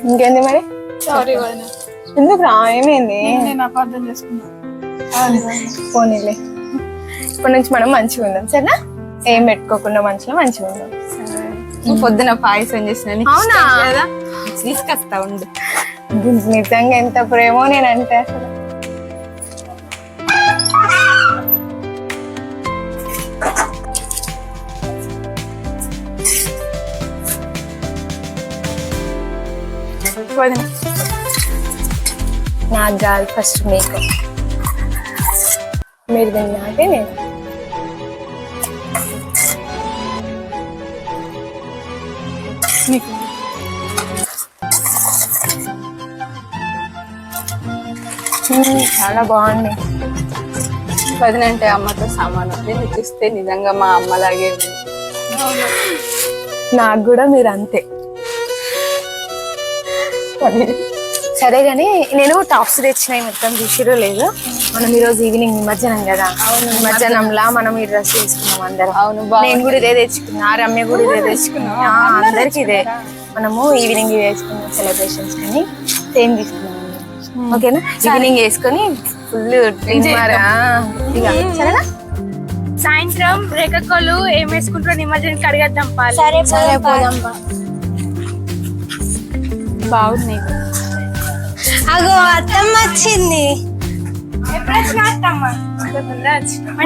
ఇంకేంది మరి? సారీ ఎందుకు రా, ఏమైంది? నేను అపార్థం చేసుకున్నా. పోనీలే, ఇప్పటి నుంచి మనం మంచిగా ఉందాం సరేనా? ఏం పెట్టుకోకుండా మంచిగా ఉందాం. పొద్దున పాయసం చేసిన. అవునా? తీసుకొస్తా ఉండు. నిజంగా ఎంత ప్రేమో నేనంటే అసలు. నాకు కాదు ఫస్ట్ మీకు. మీరు తిన్నాకే నేను. చాలా బాగుంది. వదినంటే అమ్మతో సమానం. నేను చూస్తే నిజంగా మా అమ్మలాగే ఉంది. నాకు కూడా మీరు అంతే. సరే గాని నేను టాప్స్ తెచ్చినాయి, మొత్తం చూసిరో లేదు. మనం ఈ రోజు ఈవినింగ్ నిమజ్జనం కదా. నిమజ్జనంలా మనం ఈ డ్రెస్ తీసుకున్నాం అందరం. అవును, నేను కూడా ఇదే తెచ్చుకున్నా, రమ్య కూడా ఇదే తెచ్చుకున్నా. అందరికి ఇదే. మనము ఈవినింగ్ వేసుకున్నాం సెలబ్రేషన్స్ కానీ సేమ్ తీసుకున్నాం. ఓకేనా? ఈవినింగ్ వేసుకొని ఫుల్ సరేనా? సాయంత్రం రేఖకోళ్ళు ఏం వేసుకుంటారో నిమజ్జనానికి అడిగేద్దాం. సరే పోదాం. బాగున్నాయి. అగో అత్తమ్మ వచ్చింది.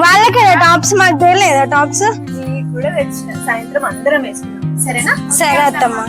వాళ్ళకి టాప్స్ మాకు తెలియదా? టాప్స్ కూడా తెచ్చిన. సాయంత్రం అందరం వేసుకున్నాం సరేనా? సరే అత్తమ్మ.